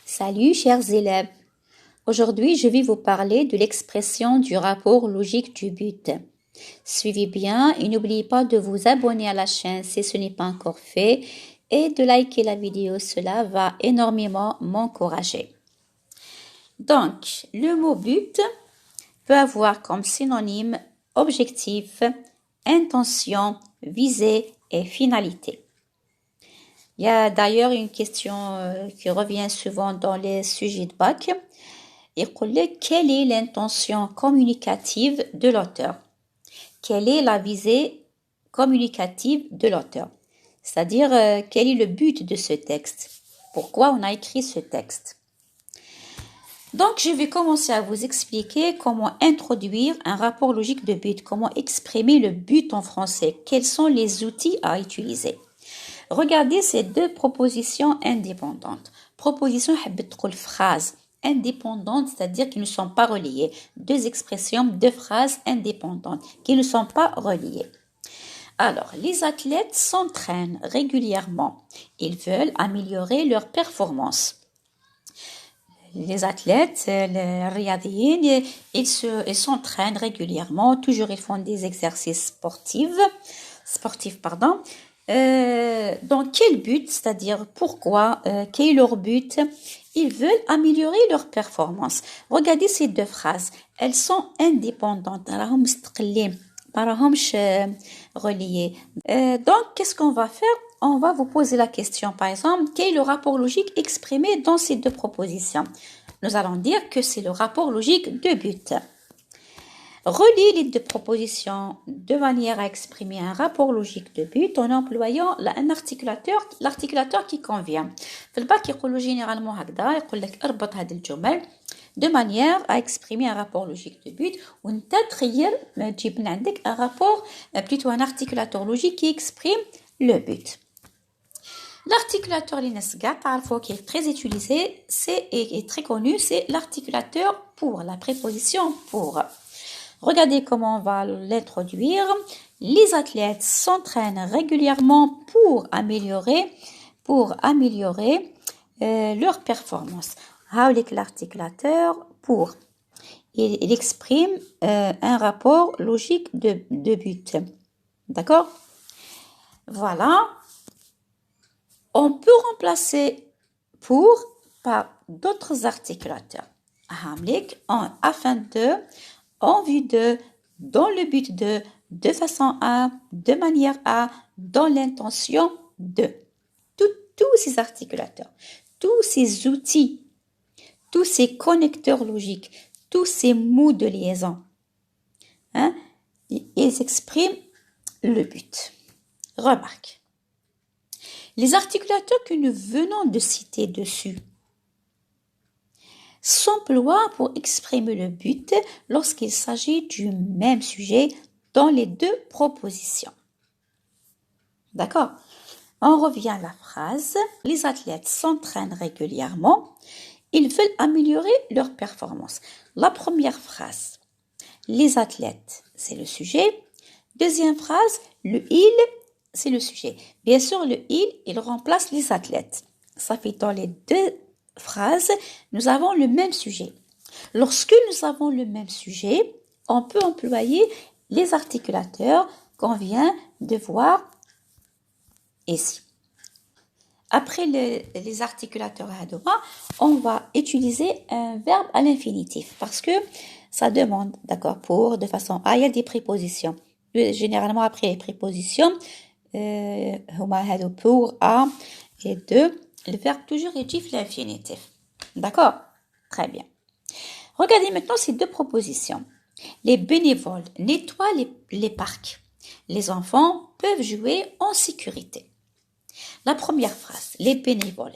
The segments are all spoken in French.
Salut chers élèves. Aujourd'hui, je vais vous parler de l'expression du rapport logique du but. Suivez bien et n'oubliez pas de vous abonner à la chaîne si ce n'est pas encore fait et de liker la vidéo, cela va énormément m'encourager. Donc, le mot but peut avoir comme synonyme objectif, intention, visée et finalité. Il y a d'ailleurs une question qui revient souvent dans les sujets de bac. Quelle est l'intention communicative de l'auteur? Quelle est la visée communicative de l'auteur? C'est-à-dire, quel est le but de ce texte? Pourquoi on a écrit ce texte? Donc, je vais commencer à vous expliquer comment introduire un rapport logique de but, comment exprimer le but en français, quels sont les outils à utiliser. Regardez ces deux propositions indépendantes. Proposition, phrase indépendantes, c'est-à-dire qui ne sont pas reliées. Deux expressions, deux phrases indépendantes qui ne sont pas reliées. Alors, les athlètes s'entraînent régulièrement. Ils veulent améliorer leur performance. Les athlètes, les riyadiyin, ils s'entraînent régulièrement. Toujours, ils font des exercices sportifs. Dans quel but, c'est-à-dire pourquoi, quel est leur but? Ils veulent améliorer leur performance. Regardez ces deux phrases, elles sont indépendantes, reliées. Donc, qu'est-ce qu'on va faire? On va vous poser la question, par exemple, quel est le rapport logique exprimé dans ces deux propositions? Nous allons dire que c'est le rapport logique de but. Relie les deux propositions de manière à exprimer un rapport logique de but en employant un articulateur, l'articulateur qui convient. في الباك يقولوا généralement هكذا يقول لك اربط هذه الجمل de manière à exprimer un rapport logique de but وانت تخيل تجيب من عندك un rapport plutôt un articulateur logique qui exprime le but. L'articulateur qui est très utilisé, est très connu, c'est l'articulateur pour, la préposition pour. Regardez comment on va l'introduire. Les athlètes s'entraînent régulièrement pour améliorer leur performance. Avec l'articulateur pour. Il exprime un rapport logique de but. D'accord? Voilà. On peut remplacer pour par d'autres articulateurs. En vue de, dans le but de façon à, de manière à, dans l'intention de. Tous ces articulateurs, tous ces outils, tous ces connecteurs logiques, tous ces mots de liaison, ils expriment le but. Remarque. Les articulateurs que nous venons de citer dessus s'emploient pour exprimer le but lorsqu'il s'agit du même sujet dans les deux propositions. D'accord? On revient à la phrase. Les athlètes s'entraînent régulièrement. Ils veulent améliorer leur performance. La première phrase. Les athlètes, c'est le sujet. Deuxième phrase, le il, c'est le sujet. Bien sûr, le il remplace les athlètes. Ça fait dans les deux phrases, nous avons le même sujet. Lorsque nous avons le même sujet, on peut employer les articulateurs qu'on vient de voir ici. Après les articulateurs à deux, on va utiliser un verbe à l'infinitif parce que ça demande, d'accord, pour, de façon à, il y a des prépositions. Généralement, après les prépositions, pour, à et de, le verbe toujours est l'infinitif. D'accord? Très bien. Regardez maintenant ces deux propositions. Les bénévoles nettoient les parcs. Les enfants peuvent jouer en sécurité. La première phrase, les bénévoles,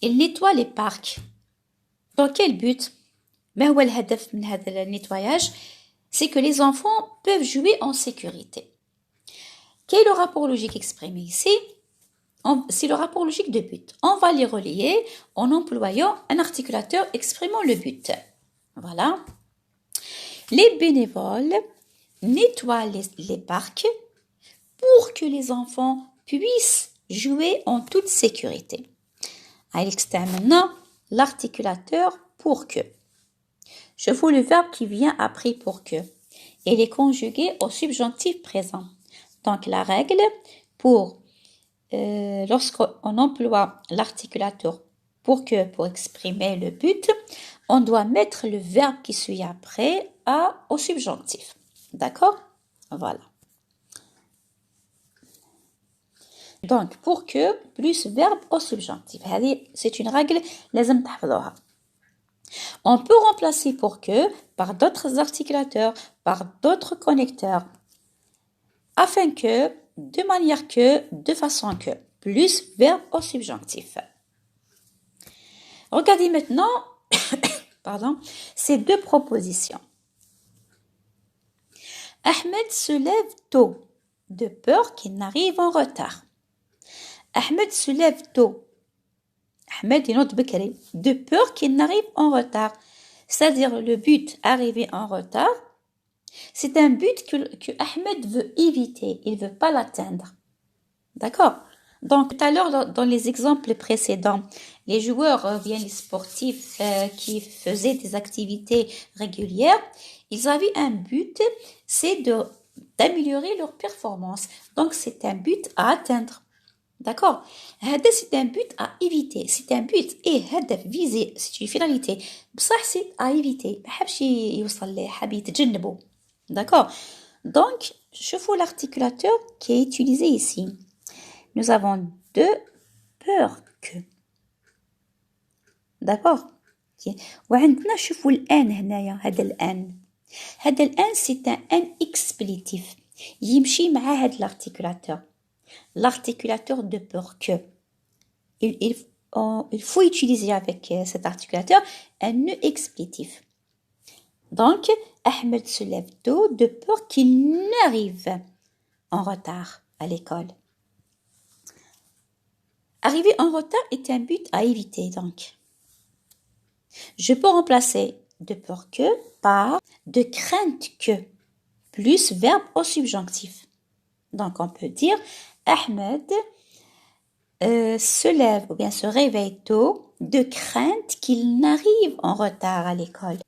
ils nettoient les parcs. Dans quel but? ما هو الهدف من هذا النتواياج? C'est que les enfants peuvent jouer en sécurité. Quel est le rapport logique exprimé ici? C'est le rapport logique de but. On va les relier en employant un articulateur exprimant le but. Voilà. Les bénévoles nettoient les parcs pour que les enfants puissent jouer en toute sécurité. هاي استعملنا l'articulateur pour que. Je vois le verbe qui vient après pour que. Il est conjugué au subjonctif présent. Donc la règle pour lorsqu'on emploie l'articulateur pour exprimer le but, on doit mettre le verbe qui suit après au subjonctif. D'accord? Voilà. Donc pour que plus verbe au subjonctif. C'est une règle لازم تحفظوها. On peut remplacer pour que par d'autres articulateurs, par d'autres connecteurs, afin que, de manière que, de façon que, plus verbe au subjonctif. Regardez maintenant ces deux propositions. Ahmed se lève tôt, de peur qu'il n'arrive en retard. Ahmed se lève tôt. Ahmed ينوض بكري, de peur qu'il n'arrive en retard. C'est-à-dire le but arriver en retard, c'est un but que Ahmed veut éviter, il ne veut pas l'atteindre. D'accord? Donc tout à l'heure dans les exemples précédents, les joueurs, bien les sportifs qui faisaient des activités régulières, ils avaient un but, c'est d'améliorer leur performance. Donc c'est un but à atteindre. D'accord? C'est un but à éviter, c'est un but et هدف visé, c'est une finalité. بصح c'est à éviter. ما حبش يوصل ليه, حاب يتجنبه. D'accord? Donc, je vois l'articulateur qui est utilisé ici. Nous avons de peur que. D'accord? وعندنا شوفوا الآن هنايا هذا الآن. هذا الآن c'est un explétif. يمشي مع هذا l'articulateur. L'articulateur de peur que. Il faut utiliser avec cet articulateur un nœud explétif. Donc, Ahmed se lève tôt de peur qu'il n'arrive en retard à l'école. Arriver en retard est un but à éviter, donc. Je peux remplacer de peur que par de crainte que, plus verbe au subjonctif. Donc, on peut dire Ahmed se lève ou bien se réveille tôt de crainte qu'il n'arrive en retard à l'école.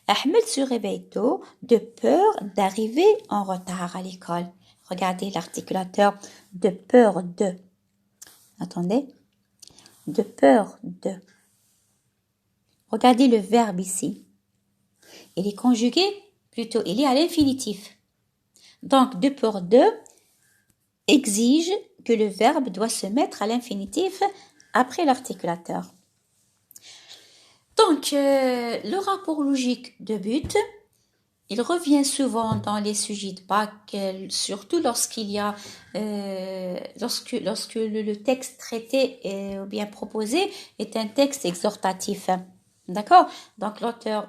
Ahmed se réveille tôt de peur d'arriver en retard à l'école. Regardez l'articulateur de peur de. Attendez. De peur de. Regardez le verbe ici. Il est conjugué, plutôt, il est à l'infinitif. Donc, de peur de exige que le verbe doit se mettre à l'infinitif après l'articulateur. Donc, le rapport logique de but, il revient souvent dans les sujets de bac, surtout lorsqu'il y a, lorsque le texte traité ou bien proposé est un texte exhortatif. D'accord? Donc, l'auteur,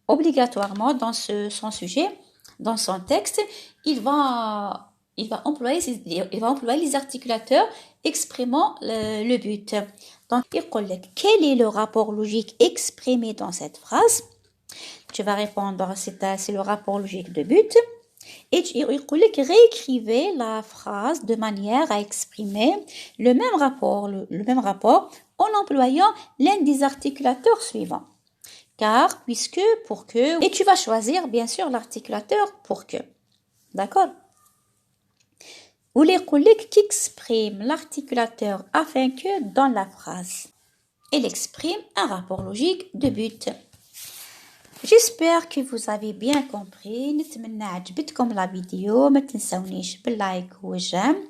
obligatoirement, dans son sujet, dans son texte, il va employer les articulateurs exprimant le but. Donc, quel est le rapport logique exprimé dans cette phrase? Tu vas répondre, c'est le rapport logique de but. Et réécrivez la phrase de manière à exprimer le même rapport en employant l'un des articulateurs suivants. Car, puisque, pour que, et tu vas choisir bien sûr l'articulateur pour que. D'accord? Ou les collègues qui expriment l'articulateur afin que dans la phrase, il exprime un rapport logique de but. J'espère que vous avez bien compris. نتمنى عجبتكم la vidéo. ما تنسونيش باللايك والجيم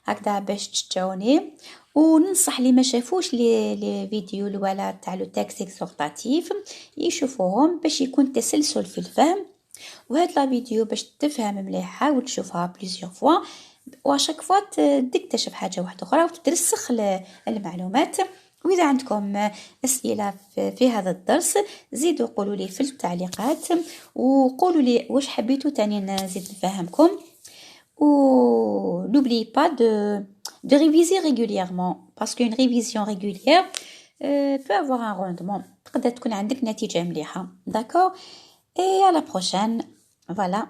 هكذا باش تشجعوني. وننصح اللي ما شافوش لي فيديو الولا تاع لو تكست اكزورتاتيف يشوفوهم باش يكون تسلسل في الفهم. وهاد لا فيديو باش تفهم مليحه وتشوفها بليزيور فوا واشاك فوا تكتشف حاجه واحده اخرى وترسخ المعلومات. وإذا عندكم أسئلة في هذا الدرس زيدوا قولوا لي في التعليقات وقولوا لي واش حبيتوا تاني نزيد نفهمكم. N'oubliez pas de réviser régulièrement parce qu'une révision régulière peut avoir un rendement. تقدر تكون عندك نتيجة مليحة. D'accord? Et à la prochaine. Voilà.